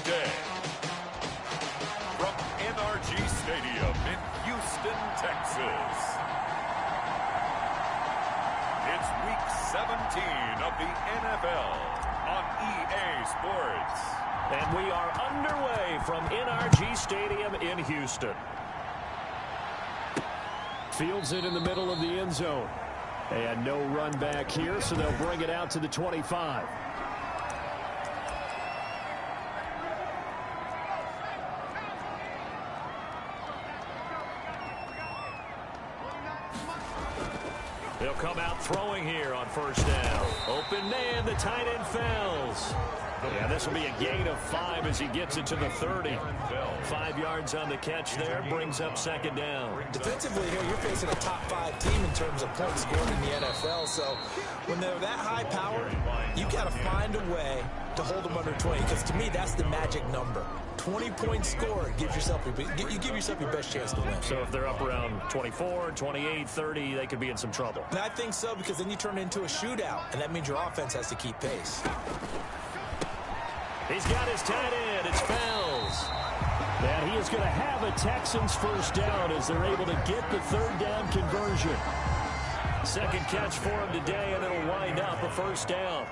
day. From NRG Stadium in Houston, Texas. It's Week 17 of the NFL on EA Sports. And we are underway from NRG Stadium in Houston. Fields it in the middle of the end zone. And no run back here, so they'll bring it out to the 25. They'll come out throwing here on first down. Open man, the tight end fells. Yeah, this will be a gain of 5 as he gets it to the 30. 5 yards on the catch there, brings up second down. Defensively here, you're facing a top 5 team in terms of points scored in the NFL. So when they're that high powered, you got to find a way to hold them under 20. Because to me, that's the magic number. 20 points scored gives yourself you give yourself your best chance to win. So if they're up around 24, 28, 30, they could be in some trouble. And I think so, because then you turn it into a shootout, and that means your offense has to keep pace. He's got his tight end. It's Fells. And he is going to have a Texans first down as they're able to get the third down conversion. Second catch for him today, and it'll wind up a first down.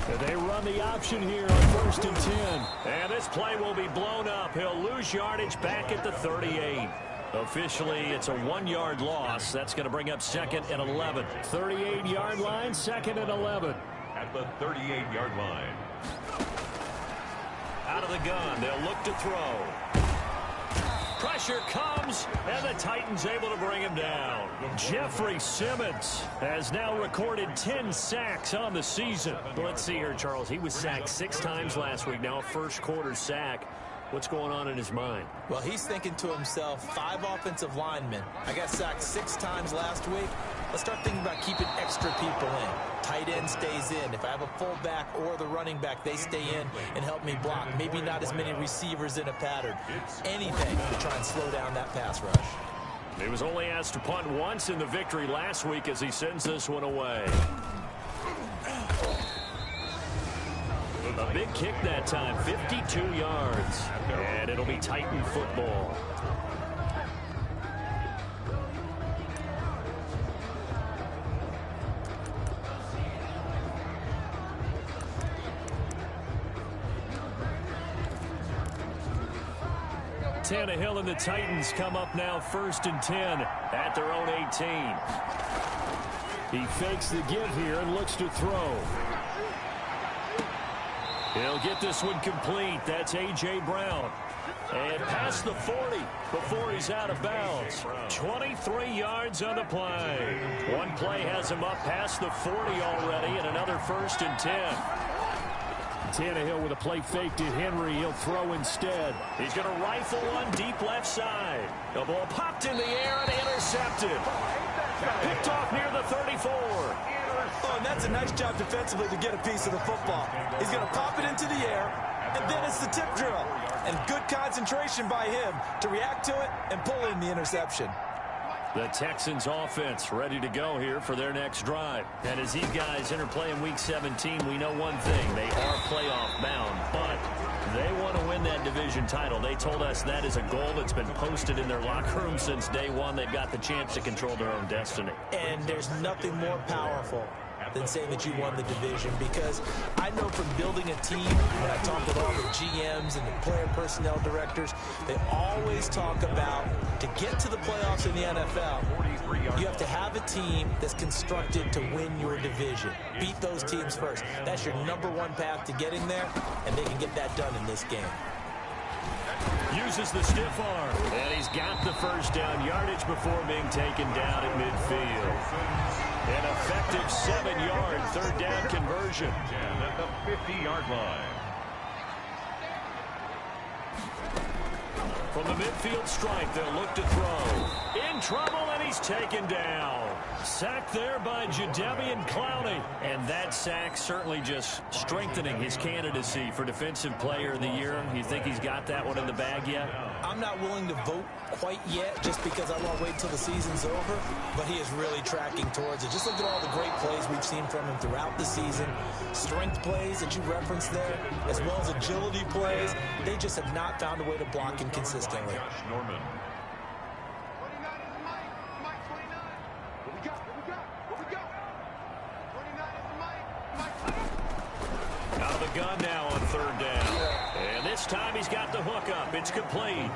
And they run the option here on first and 10. And this play will be blown up. He'll lose yardage back at the 38. Officially, it's a 1-yard loss. That's going to bring up second and 11. 38-yard line, second and 11. At the 38-yard line. Out of the gun, they'll look to throw. Pressure comes, and the Titans able to bring him down. Jeffrey Simmons has now recorded 10 sacks on the season. Let's see here, Charles. He was sacked 6 times last week. Now a first-quarter sack. What's going on in his mind? Well, he's thinking to himself, 5 offensive linemen. I got sacked 6 times last week. Let's start thinking about keeping extra people in. Tight end stays in. If I have a fullback or the running back, they stay in and help me block. Maybe not as many receivers in a pattern. Anything to try and slow down that pass rush. He was only asked to punt once in the victory last week as he sends this one away. A big kick that time, 52 yards. And it'll be Titan football. Tannehill and the Titans come up now first and 10 at their own 18. He fakes the give here and looks to throw. He'll get this one complete. That's A.J. Brown. And past the 40 before he's out of bounds. 23 yards on the play. One play has him up past the 40 already, and another first and 10. Tannehill with a play fake to Henry. He'll throw instead. He's going to rifle one deep left side. The ball popped in the air and intercepted. Picked off near the 34. Oh, and that's a nice job defensively to get a piece of the football. He's going to pop it into the air, and then it's the tip drill. And good concentration by him to react to it and pull in the interception. The Texans offense ready to go here for their next drive. And as these guys interplay in Week 17, we know one thing. They are playoff bound, but they want to win that division title. They told us that is a goal that's been posted in their locker room since day one. They've got the chance to control their own destiny. And there's nothing more powerful than saying that you won the division, because I know from building a team, when I talk with all the GMs and the player personnel directors, they always talk about, to get to the playoffs in the NFL, you have to have a team that's constructed to win your division. Beat those teams first. That's your #1 path to getting there, and they can get that done in this game. Uses the stiff arm, and he's got the first down yardage before being taken down at midfield. An effective 7-yard third down conversion. At the 50-yard line. From the midfield stripe, they'll look to throw. In trouble, And he's taken down. Sacked there by Jadeveon Clowney. And that sack certainly just strengthening his candidacy for Defensive Player of the Year. You think he's got that one in the bag yet? I'm not willing to vote quite yet just because I want to wait until the season's over, but he is really tracking towards it. Just look at all the great plays we've seen from him throughout the season. Strength plays that you referenced there, as well as agility plays. They just have not found a way to block him consistently. Norman. Out of the gun now on third down. And this time he's got the hook up. It's complete.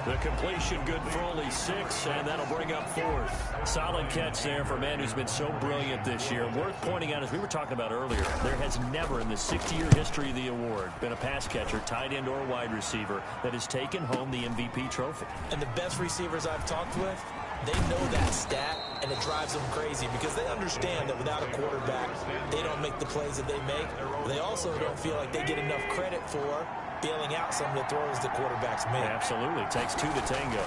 The completion good for only 6, and that'll bring up 4th. Solid catch there for a man who's been so brilliant this year. Worth pointing out, as we were talking about earlier, there has never in the 60-year history of the award been a pass catcher, tight end, or wide receiver that has taken home the MVP trophy. And the best receivers I've talked with, they know that stat, and it drives them crazy because they understand that without a quarterback, they don't make the plays that they make. They also don't feel like they get enough credit for bailing out some of the throws the quarterbacks make. Absolutely. Takes 2 to tango.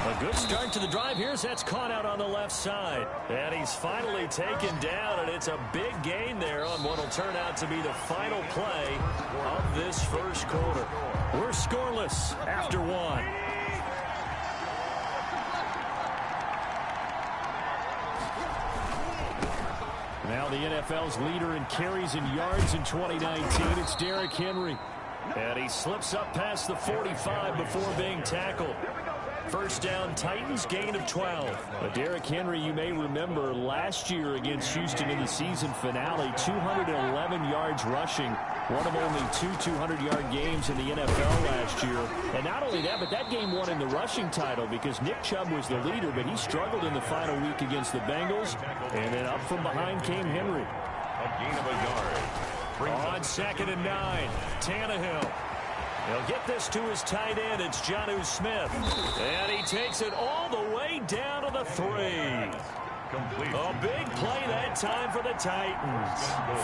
A good start to the drive here as that's caught out on the left side. And he's finally taken down, and it's a big gain there on what will turn out to be the final play of this first quarter. We're scoreless after 1. Now the NFL's leader in carries and yards in 2019, it's Derrick Henry. And he slips up past the 45 before being tackled. First down, Titans, gain of 12. But Derrick Henry, you may remember last year against Houston in the season finale, 211 yards rushing. One of only 2 200-yard games in the NFL last year. And not only that, but that game won him the rushing title because Nick Chubb was the leader, but he struggled in the final week against the Bengals. And then up from behind came Henry. A gain of a yard. On 2nd and 9, Tannehill. He'll get this to his tight end. It's Jonnu Smith. And he takes it all the way down to the 3. Complete. A big play that time for the Titans.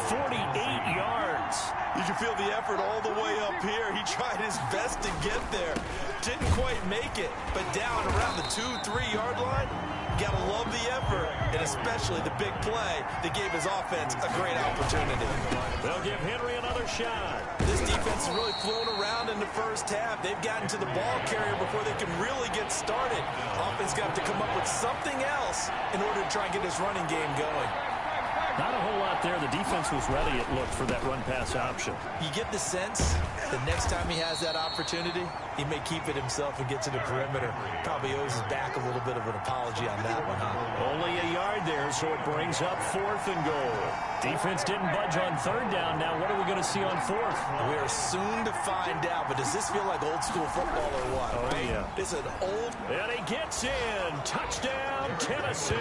48 yards. You can feel the effort all the way up here. He tried his best to get there. Didn't quite make it, but down around the 2-3 yard line, you gotta love the effort, and especially the big play that gave his offense a great opportunity. They'll give Henry another shot. This defense has really flown around in the first half. They've gotten to the ball carrier before they can really get started. Offense got to come up with something else in order to try and get this running game going. Not a whole lot there. The defense was ready, it looked, for that run-pass option. You get the sense the next time he has that opportunity, he may keep it himself and get to the perimeter. Probably owes his back a little bit of an apology on that one, huh? Only a yard there, so it brings up 4th and goal. Defense didn't budge on 3rd down. Now what are we going to see on 4th? We are soon to find out, but does this feel like old school football or what? Oh, right? yeah. This is an old... And he gets in. Touchdown, Tennessee.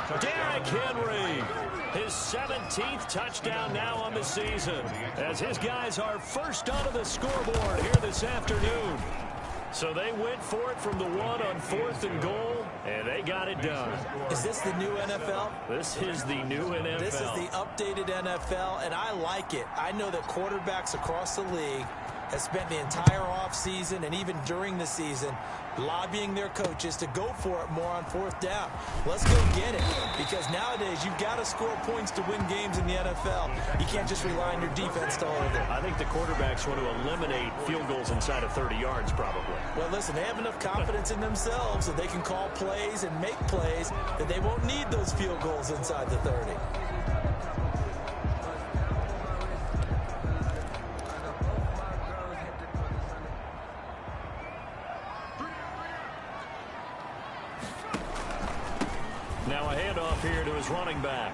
Derrick Henry, his 17th touchdown now on the season, as his guys are first onto the scoreboard here this afternoon. So they went for it from the 1 on 4th and goal, and they got it done. Is this the new NFL? This is the new NFL. This is the updated NFL, and I like it. I know that quarterbacks across the league have spent the entire offseason and even during the season lobbying their coaches to go for it more on 4th down. Let's go get it, because nowadays you've got to score points to win games in the NFL. You can't just rely on your defense to hold it. I think the quarterbacks want to eliminate field goals inside of 30 yards probably. Well, listen, they have enough confidence in themselves that they can call plays and make plays that they won't need those field goals inside the 30. Now a handoff here to his running back.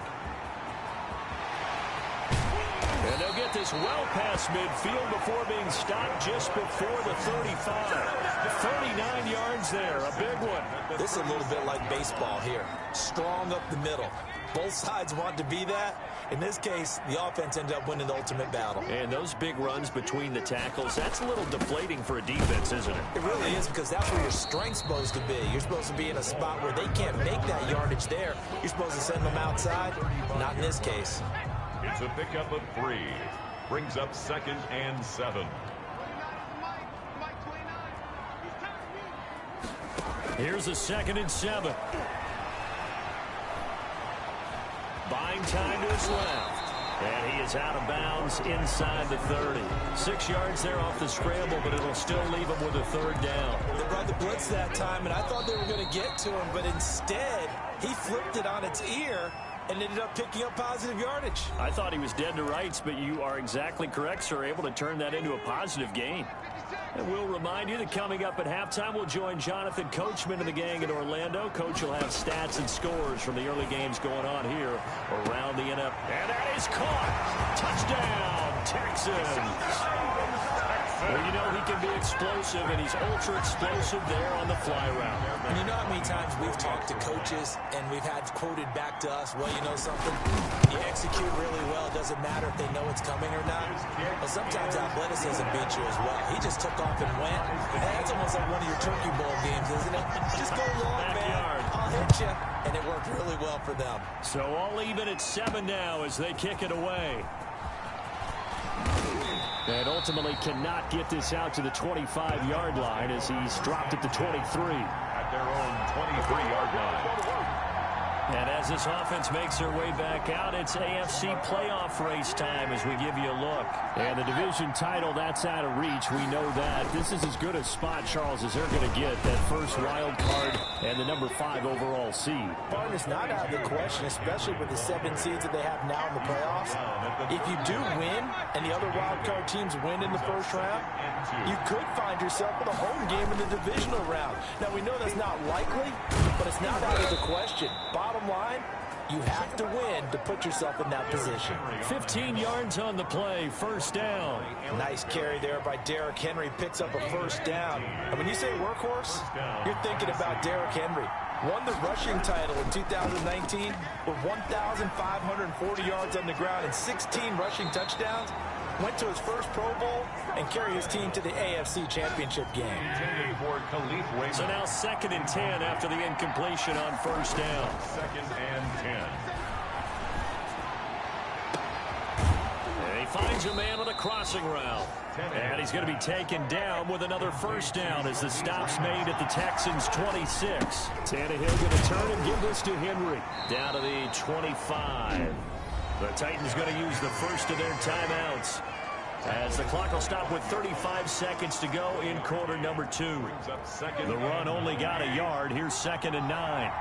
And they'll get this well past midfield before being stopped just before the 35. 39 yards there, a big one. This is a little bit like baseball here. Strong up the middle. Both sides want to be that. In this case, the offense ended up winning the ultimate battle. And those big runs between the tackles, that's a little deflating for a defense, isn't it? It really is, because that's where your strength's supposed to be. You're supposed to be in a spot where they can't make that yardage there. You're supposed to send them outside. Not in this case. It's a pickup of 3. Brings up 2nd and 7. Here's a 2nd and 7. Buying time to his left. And he is out of bounds inside the 30. 6 yards there off the scramble, but it'll still leave him with a 3rd down. They brought the blitz that time, and I thought they were going to get to him, but instead he flipped it on its ear and ended up picking up positive yardage. I thought he was dead to rights, but you are exactly correct, sir, able to turn that into a positive gain. And we'll remind you that coming up at halftime, we'll join Jonathan Coachman and the gang in Orlando. Coach will have stats and scores from the early games going on here around the NFL. And that is caught. Touchdown, Texans. Well, you know he can be explosive, and he's ultra-explosive there on the fly route. And you know how many times we've talked to coaches, and we've had quoted back to us, well, you know something? You execute really well. It doesn't matter if they know it's coming or not. Well, sometimes athleticism beats you as well. He just took off and went. And that's almost like one of your Turkey Bowl games, isn't it? Just go long, man. I'll hit you. And it worked really well for them. So all even at 7 now as they kick it away. And ultimately cannot get this out to the 25-yard line as he's dropped at the 23. At their own 23-yard line. And as this offense makes their way back out, it's AFC playoff race time as we give you a look. And the division title, that's out of reach. We know that. This is as good a spot, Charles, as they're going to get. That first wild card and the number 5 overall seed. Barton is not out of the question, especially with the 7 seeds that they have now in the playoffs. If you do win and the other wild card teams win in the first round, you could find yourself with a home game in the divisional round. Now, we know that's not likely, but it's not out of the question. Bottom line, you have to win to put yourself in that position. 15 yards on the play, first down. Nice carry there by Derrick Henry, picks up a first down. And when you say workhorse, you're thinking about Derrick Henry. Won the rushing title in 2019 with 1,540 yards on the ground and 16 rushing touchdowns. Went to his first Pro Bowl and carried his team to the AFC Championship game. So now 2nd and 10 after the incompletion on first down. 2nd and 10. And he finds a man with a crossing route. And he's going to be taken down with another first down as the stop's made at the Texans' 26. Tannehill going to turn and give this to Henry. Down to the 25. The Titans going to use the first of their timeouts as the clock will stop with 35 seconds to go in quarter number 2. The run only got a yard. Here's 2nd and 9.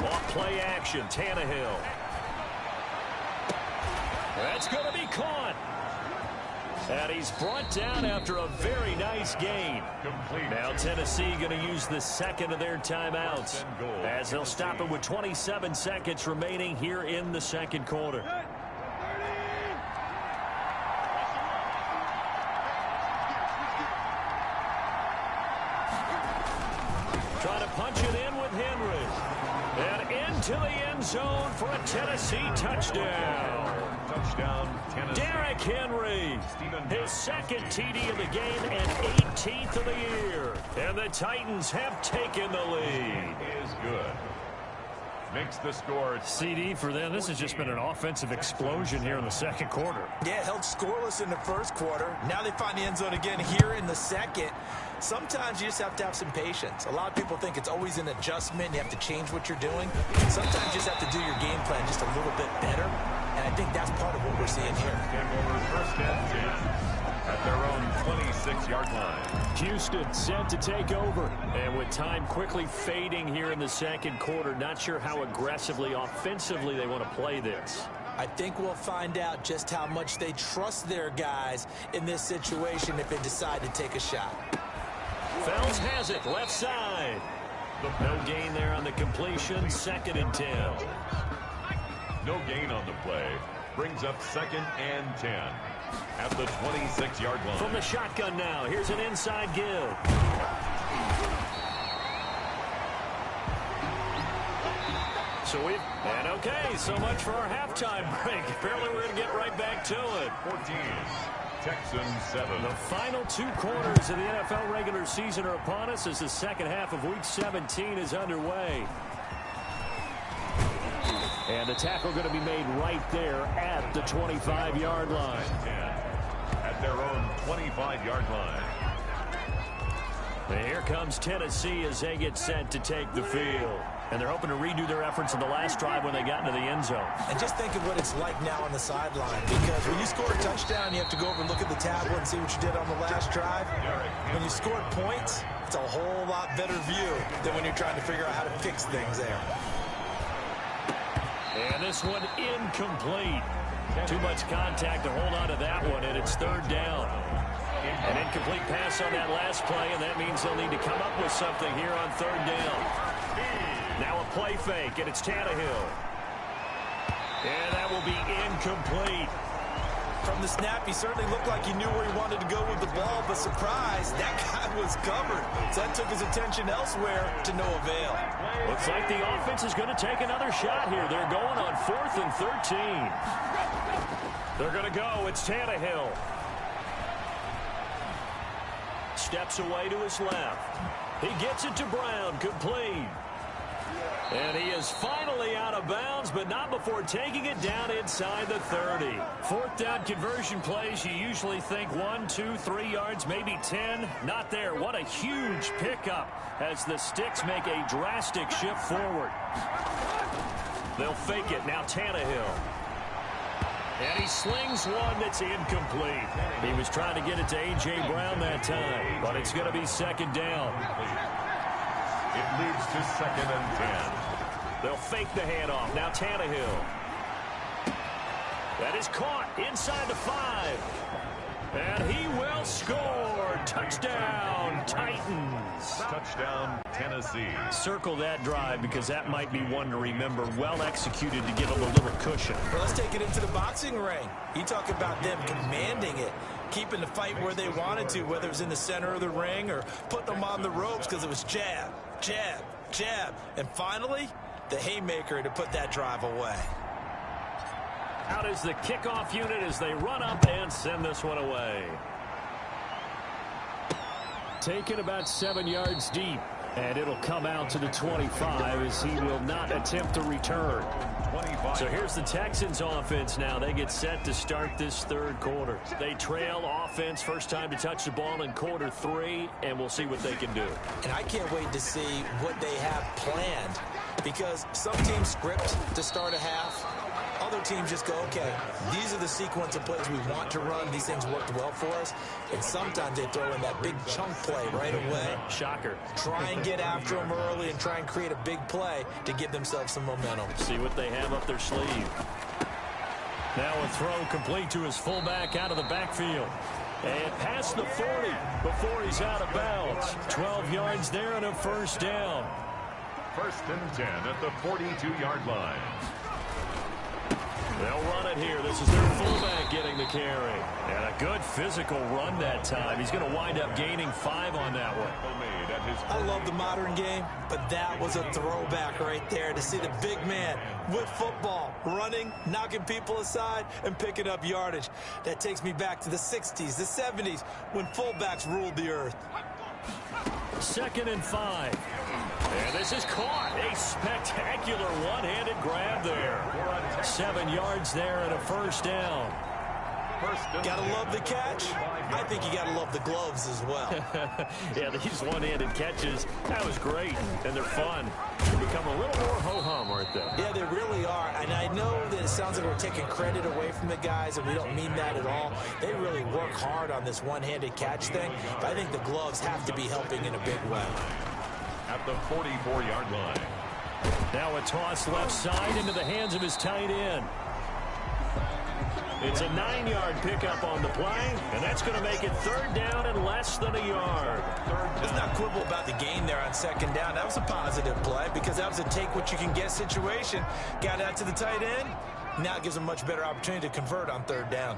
Off play action, Tannehill. That's going to be caught. And he's brought down after a very nice gain. Now Tennessee going to use the 2nd of their timeouts as they'll stop it with 27 seconds remaining here in the 2nd quarter. Trying to punch it in with Henry. And into the end zone for a Tennessee touchdown. Touchdown, Tennessee. Derrick Henry, his 2nd TD of the game and 18th of the year. And the Titans have taken the lead. Is good. Makes the score. CD for them. This has just been an offensive explosion here in the 2nd quarter. Yeah, held scoreless in the 1st quarter. Now they find the end zone again here in the 2nd. Sometimes you just have to have some patience. A lot of people think it's always an adjustment. You have to change what you're doing. Sometimes you just have to do your game plan just a little bit better. And I think that's part of what we're seeing here. First and 10 at their own 26-yard line. Houston set to take over. And with time quickly fading here in the 2nd quarter, not sure how aggressively, offensively they want to play this. I think we'll find out just how much they trust their guys in this situation if they decide to take a shot. Fells has it, left side. No gain there on the completion, 2nd and 10. No gain on the play. Brings up 2nd and 10 at the 26-yard line. From the shotgun now, here's an inside give. Okay, so much for our halftime break. Apparently we're going to get right back to it. 14, Texans 7. The final 2 quarters of the NFL regular season are upon us as the 2nd half of Week 17 is underway. And the tackle going to be made right there at the 25-yard line. At their own 25-yard line. And here comes Tennessee as they get set to take the field. And they're hoping to redo their efforts in the last drive when they got into the end zone. And just think of what it's like now on the sideline, because when you score a touchdown, you have to go over and look at the tablet and see what you did on the last drive. When you scored points, it's a whole lot better view than when you're trying to figure out how to fix things there. And this one incomplete. Too much contact to hold on to that one, and it's third down. An incomplete pass on that last play, and that means they'll need to come up with something here on third down. Now a play fake, and it's Tannehill. And that will be incomplete. From the snap, he certainly looked like he knew where he wanted to go with the ball, but surprise, that guy was covered. So that took his attention elsewhere to no avail. Looks like the offense is going to take another shot here. They're going on 4th and 13. They're going to go. It's Tannehill. Steps away to his left. He gets it to Brown, complete. And he is finally out of bounds, but not before taking it down inside the 30. 4th down conversion plays, you usually think 1, 2, 3 yards, maybe 10. Not there. What a huge pickup as the Sticks make a drastic shift forward. They'll fake it. Now Tannehill. And he slings one that's incomplete. He was trying to get it to A.J. Brown that time, but it's going to be second down. It leads to 2nd and 10. They'll fake the handoff. Now Tannehill. That is caught inside the 5. And he will score. Touchdown, Titans. Touchdown, Tennessee. Circle that drive because that might be one to remember. Well executed to give them a little cushion. Well, let's take it into the boxing ring. You talk about them commanding it, keeping the fight where they wanted to, whether it was in the center of the ring or put them on the ropes because it was jab, jab, jab. And finally, the haymaker to put that drive away. Out is the kickoff unit as they run up and send this one away. Taken about 7 yards deep, and it'll come out to the 25 as he will not attempt to return. 25. So here's the Texans offense now. They get set to start this third quarter. They trail offense, first time to touch the ball in quarter 3, and we'll see what they can do. And I can't wait to see what they have planned, because some teams script to start a half. Other teams just go, okay, these are the sequence of plays we want to run. These things worked well for us. And sometimes they throw in that big chunk play right away. Shocker. Try and get after them early and try and create a big play to give themselves some momentum. See what they have up their sleeve. Now a throw complete to his fullback out of the backfield. And past the 40 before he's out of bounds. 12 yards there and a first down. 1st and 10 at the 42-yard line. They'll run it here. This is their fullback getting the carry. And a good physical run that time. He's going to wind up gaining 5 on that one. I love the modern game, but that was a throwback right there to see the big man with football, running, knocking people aside, and picking up yardage. That takes me back to the 60s, the 70s, when fullbacks ruled the earth. 2nd and 5. And this is caught. A spectacular one-handed grab there. 7 yards there and a first down. Gotta love the catch. I think you gotta love the gloves as well. Yeah, these one-handed catches, that was great, and they're fun. They become a little more ho-hum, aren't they? Yeah, they really are. And I know that it sounds like we're taking credit away from the guys, and we don't mean that at all. They really work hard on this one-handed catch thing, but I think the gloves have to be helping in a big way. At the 44-yard line. Now a toss left side into the hands of his tight end. It's a 9-yard pickup on the play, and that's going to make it third down and less than a yard. Let's not quibble about the gain there on second down. That was a positive play because that was a take-what-you-can-get situation. Got out to the tight end. Now it gives them a much better opportunity to convert on third down.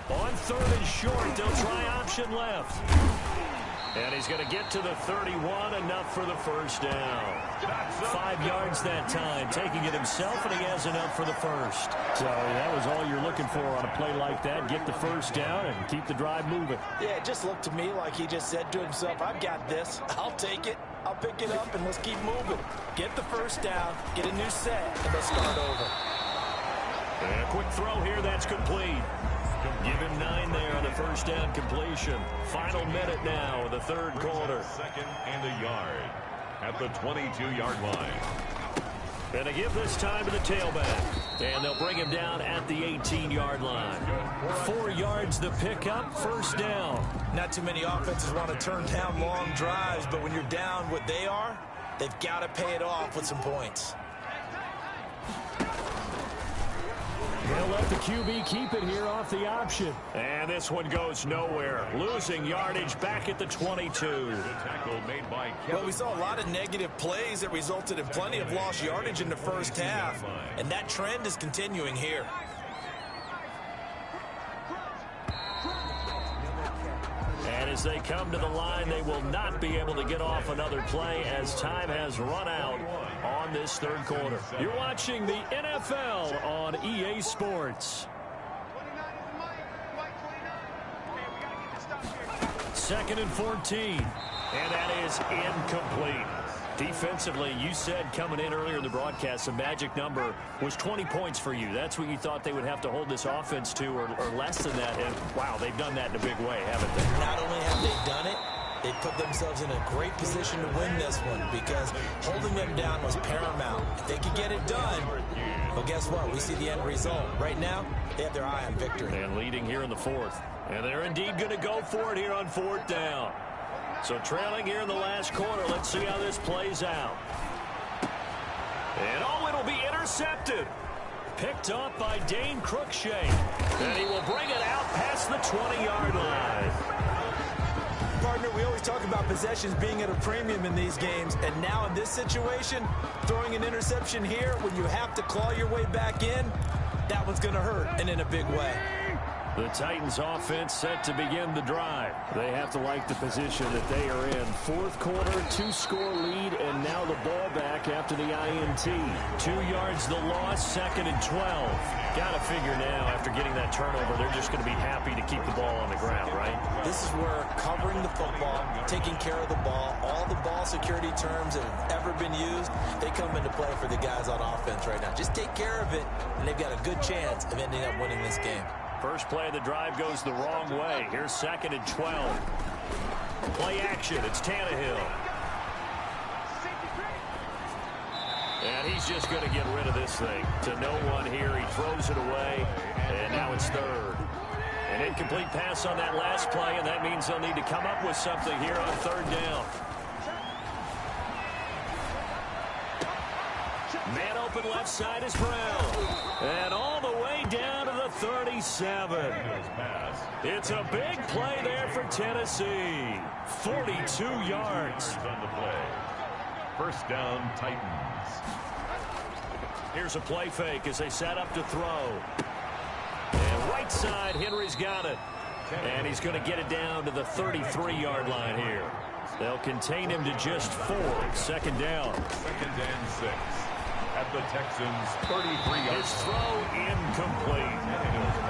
On 3rd and short, they'll try option left. And he's going to get to the 31, enough for the first down. 5 yards that time, taking it himself, and he has enough for the first. So that was all you're looking for on a play like that. Get the first down and keep the drive moving. Yeah, it just looked to me like he just said to himself, I've got this. I'll take it. I'll pick it up, and let's keep moving. Get the first down, get a new set, and let's start over. And a quick throw here, that's complete. Give him 9 there on the first down completion. Final minute now in the third quarter. Second and a yard at the 22-yard line. And they give this time to the tailback. And they'll bring him down at the 18-yard line. 4 yards the pickup, first down. Not too many offenses want to turn down long drives, but when you're down what they are, they've got to pay it off with some points. They'll let the QB keep it here off the option. And this one goes nowhere. Losing yardage back at the 22. The tackle made by Well, we saw a lot of negative plays that resulted in plenty of lost yardage in the first half. And that trend is continuing here. And as they come to the line, they will not be able to get off another play as time has run out on this third quarter. You're watching the NFL on EA Sports. Second and 14. And that is incomplete. Defensively, you said coming in earlier in the broadcast, the magic number was 20 points for you. That's what you thought they would have to hold this offense to, or less than that. And, wow, they've done that in a big way, haven't they? Not only have they done it, they put themselves in a great position to win this one because holding them down was paramount. If they could get it done, well, guess what? We see the end result. Right now, they have their eye on victory. And leading here in the fourth. And they're indeed going to go for it here on fourth down. So trailing here in the last quarter. Let's see how this plays out. And oh, it'll be intercepted. Picked up by Dane Cruikshank. And he will bring it out past the 20-yard line. Partner, we always talk about possessions being at a premium in these games. And now in this situation, throwing an interception here when you have to claw your way back in, that one's going to hurt, and in a big way. The Titans offense set to begin the drive. They have to like the position that they are in. Fourth quarter, 2-score lead, and now the ball back after the INT. 2 yards the loss, second and 12. Got to figure now, after getting that turnover, they're just going to be happy to keep the ball on the ground, right? This is where covering the football, taking care of the ball, all the ball security terms that have ever been used, they come into play for the guys on offense right now. Just take care of it, and they've got a good chance of ending up winning this game. First play of the drive goes the wrong way. Here's second and 12. Play action. It's Tannehill. And he's just going to get rid of this thing. To no one here. He throws it away. And now it's third. An incomplete pass on that last play, and that means they'll need to come up with something here on third down. Man open left side is Brown. And all the way down to the 37. It's a big play there for Tennessee. 42 yards. On the play. First down, Titans. Here's a play fake as they set up to throw. And right side, Henry's got it. And he's going to get it down to the 33-yard line here. They'll contain him to just 4. Second down. Second and 6. At the Texans' 33-yard. His throw incomplete.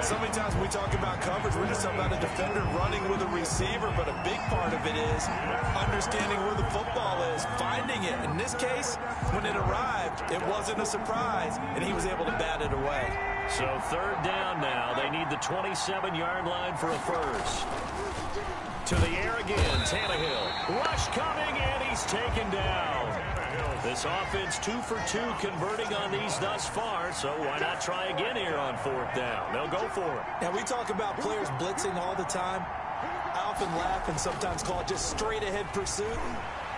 So many times when we talk about coverage, we're just talking about a defender running with a receiver, but a big part of it is understanding where the football is, finding it. In this case, when it arrived, it wasn't a surprise, and he was able to bat it away. So third down now. They need the 27-yard line for a first. To the air again, Tannehill. Rush coming, and he's taken down. This offense 2 for 2 converting on these thus far, so why not try again here on fourth down? They'll go for it. Now, we talk about players blitzing all the time. I often laugh and sometimes call it just straight-ahead pursuit.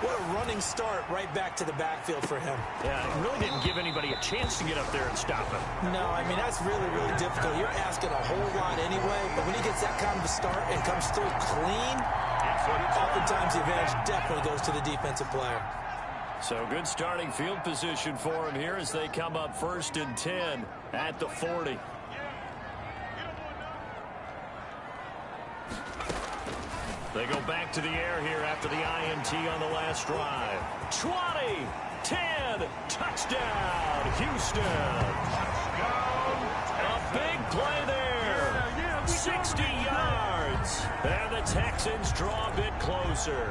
What a running start right back to the backfield for him. Yeah, it really didn't give anybody a chance to get up there and stop him. No, I mean, that's really, really difficult. You're asking a whole lot anyway, but when he gets that kind of a start and comes through clean, oftentimes the advantage definitely goes to the defensive player. So good starting field position for him here as they come up first and 10 at the 40. They go back to the air here after the INT on the last drive. 20, 10, touchdown, Houston. A big play there. 60 yards. And the Texans draw a bit closer.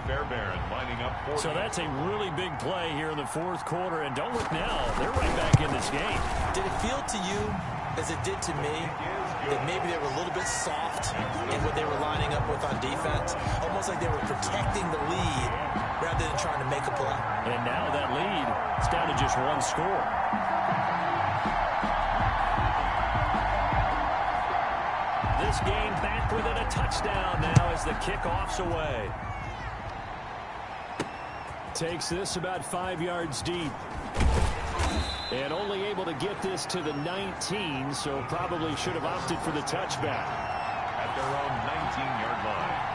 Fairbairn lining up for. So that's a really big play here in the fourth quarter. And don't look now. They're right back in this game. Did it feel to you, as it did to me, that maybe they were a little bit soft in what they were lining up with on defense. Almost like they were protecting the lead rather than trying to make a play. And now that lead is down to just one score. This game back within a touchdown now as the kickoff's away. Takes this about 5 yards deep. And only able to get this to the 19, so probably should have opted for the touchback. At their own 19-yard line.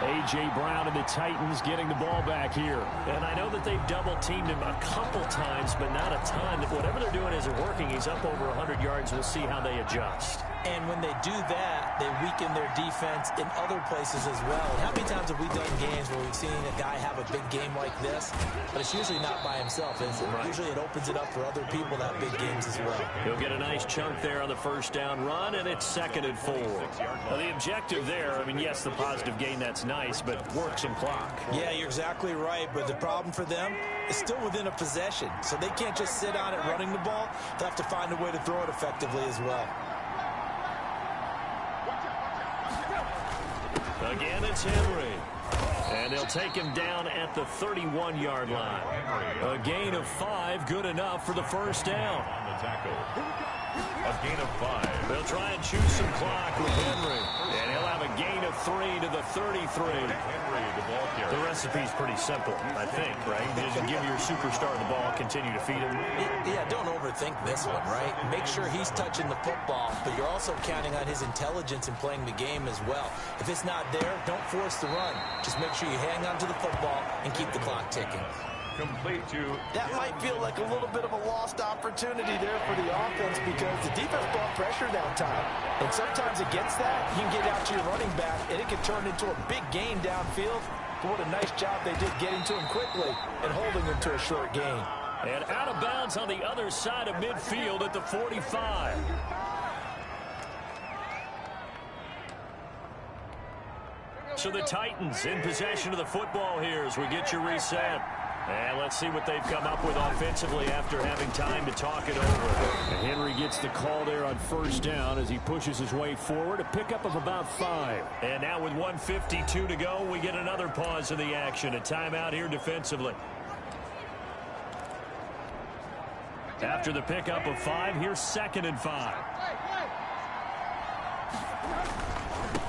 A.J. Brown and the Titans getting the ball back here. And I know that they've double-teamed him a couple times, but not a ton. Whatever they're doing isn't working. He's up over 100 yards. We'll see how they adjust. And when they do that, they weaken their defense in other places as well. And how many times have we done games where we've seen a guy have a big game like this, but it's usually not by himself, is it? Right. Usually it opens it up for other people to have big games as well. He'll get a nice chunk there on the first down run, and it's 2nd and 4. Well, the objective there, I mean, yes, the positive gain, that's nice, but work some clock. Yeah, you're exactly right, but the problem for them is still within a possession, so they can't just sit on it running the ball. They'll have to find a way to throw it effectively as well. Again, it's Henry. And they'll take him down at the 31-yard line. A gain of 5, good enough for the first down. On the tackle. A gain of 5. They'll try and choose some clock with Henry. And he'll have a gain of 3 to the 33. Henry, the ball carrier. The recipe's pretty simple, I think, right? Just give your superstar the ball, continue to feed him. Yeah, don't overthink this one, right? Make sure he's touching the football, but you're also counting on his intelligence in playing the game as well. If it's not there, don't force the run. Just make sure you hang on to the football and keep the clock ticking. Complete to... That might feel like a little bit of a lost opportunity there for the offense because the defense brought pressure that time. And sometimes against that, you can get out to your running back, and it can turn into a big gain downfield. But what a nice job they did getting to him quickly and holding him to a short gain. And out of bounds on the other side of midfield at the 45. So the Titans in possession of the football here as we get you reset. And let's see what they've come up with offensively after having time to talk it over. And Henry gets the call there on first down as he pushes his way forward. A pickup of about 5. And now with 1:52 to go, we get another pause in the action. A timeout here defensively. After the pickup of 5, here's 2nd and 5.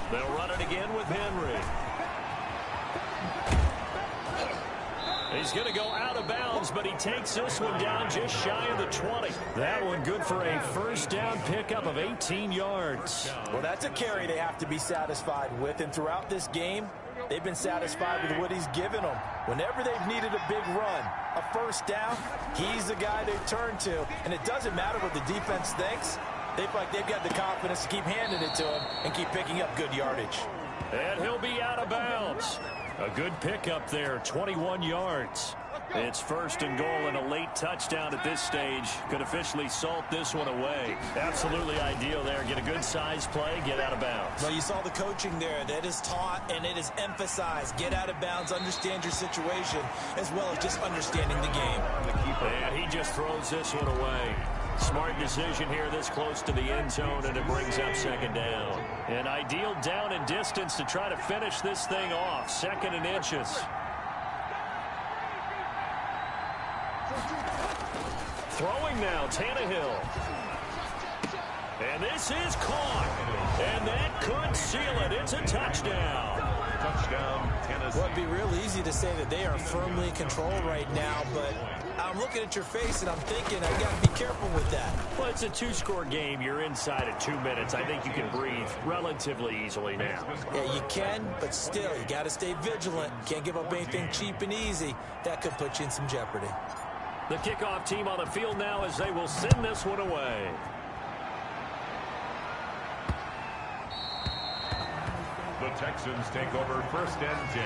They'll run it again with Henry. He's going to go out of bounds, but he takes this one down just shy of the 20. That one good for a first down pickup of 18 yards. Well, that's a carry they have to be satisfied with, and throughout this game, they've been satisfied with what he's given them. Whenever they've needed a big run, a first down, he's the guy they turn to, and it doesn't matter what the defense thinks. They feel like they've got the confidence to keep handing it to him and keep picking up good yardage. And he'll be out of bounds. A good pickup there, 21 yards. It's 1st and goal and a late touchdown at this stage. Could officially salt this one away. Absolutely ideal there. Get a good size play, get out of bounds. Well, you saw the coaching there. That is taught and it is emphasized. Get out of bounds, understand your situation, as well as just understanding the game. And he just throws this one away. Smart decision here this close to the end zone, and it brings up 2nd down. An ideal down and distance to try to finish this thing off. 2nd and inches. Throwing now, Tannehill. And this is caught. And that could seal it. It's a touchdown. Touchdown, Tennessee. Well, it'd be real easy to say that they are firmly in control right now, but I'm looking at your face and I'm thinking I got to be careful with that. Well, it's a 2-score game. You're inside at 2 minutes. I think you can breathe relatively easily now. Yeah, you can, but still, you got to stay vigilant. Can't give up anything cheap and easy. That could put you in some jeopardy. The kickoff team on the field now as they will send this one away. The Texans take over 1st and 10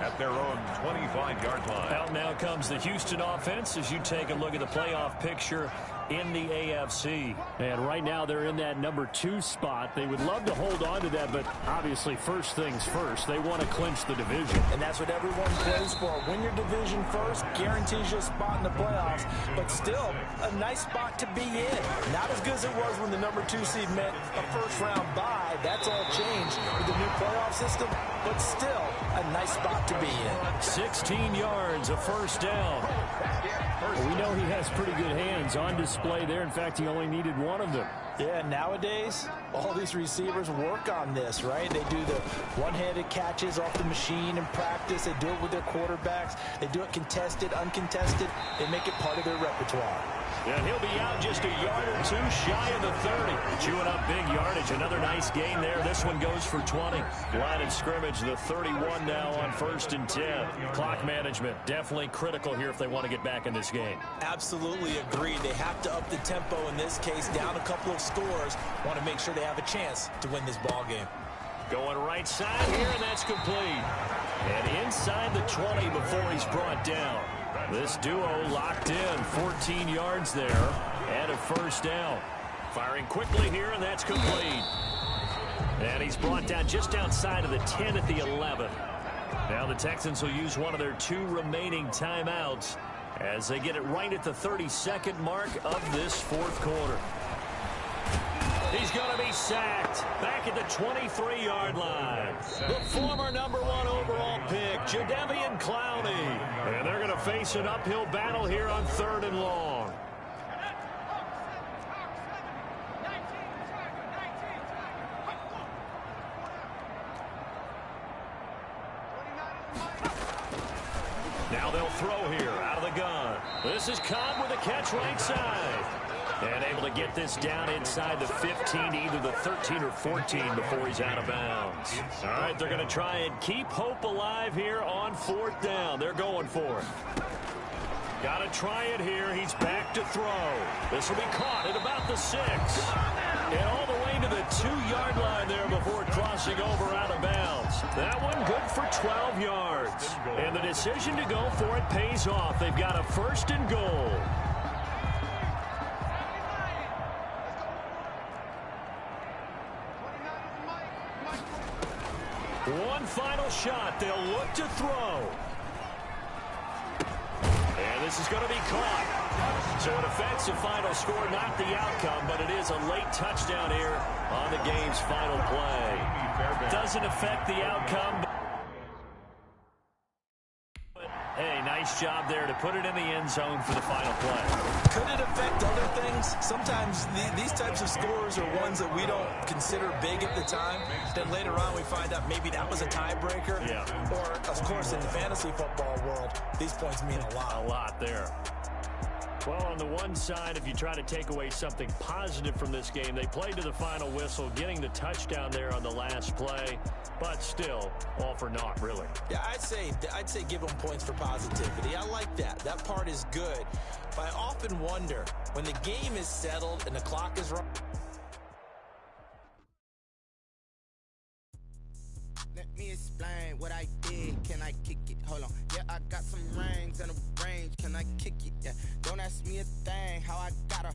at their own 25-yard line. Out now comes the Houston offense as you take a look at the playoff picture. in the AFC. And right now they're in that number 2 spot. They would love to hold on to that, but obviously first things first. They want to clinch the division. And that's what everyone plays for. Win your division first, guarantees you a spot in the playoffs, but still a nice spot to be in. Not as good as it was when the number 2 seed meant a first-round bye. That's all changed with the new playoff system, but still a nice spot to be in. 16 yards, a first down. We know he has pretty good hands on display there. In fact, he only needed one of them. Yeah, nowadays, all these receivers work on this, right? They do the one-handed catches off the machine in practice. They do it with their quarterbacks. They do it contested, uncontested. They make it part of their repertoire. And he'll be out just a yard or 2 shy of the 30. Chewing up big yardage. Another nice gain there. This one goes for 20. Line of scrimmage, the 31 now on 1st and 10. Clock management, definitely critical here if they want to get back in this game. Absolutely agreed. They have to up the tempo in this case, down a couple of scores. Want to make sure they have a chance to win this ball game. Going right side here, and that's complete. And inside the 20 before he's brought down. This duo locked in, 14 yards there, and a first down. Firing quickly here, and that's complete. And he's brought down just outside of the 10 at the 11. Now the Texans will use one of their 2 remaining timeouts as they get it right at the 32nd mark of this 4th quarter. He's going to be sacked back at the 23-yard line. The former number 1 overall pick, Jadeveon Clowney. And they're going to face an uphill battle here on 3rd and long. Now they'll throw here out of the gun. This is Cobb with a catch right side. And able to get this down inside the 15, either the 13 or 14 before he's out of bounds. All right, they're going to try and keep hope alive here on 4th down. They're going for it. Got to try it here. He's back to throw. This will be caught at about the 6. And all the way to the 2-yard line there before crossing over out of bounds. That one good for 12 yards. And the decision to go for it pays off. They've got a 1st and goal. One final shot. They'll look to throw. And this is going to be caught. So it affects the final score, not the outcome, but it is a late touchdown here on the game's final play. Doesn't affect the outcome. Hey, nice job there to put it in the end zone for the final play. Could it affect other things? Sometimes these types of scores are ones that we don't consider big at the time. Then later on we find out maybe that was a tiebreaker. Yeah. Or, of course, in the fantasy football world, these points mean a lot. A lot there. Well, on the one side, if you try to take away something positive from this game, they played to the final whistle, getting the touchdown there on the last play, but still, all for naught, really. Yeah, I'd say give them points for positivity. I like that. That part is good. But I often wonder, when the game is settled and the clock is running. Let me explain what I did. Can I kick it? Hold on. Yeah, I got some rings and a range. Can I kick it? Yeah. Don't ask me a thing. How I got a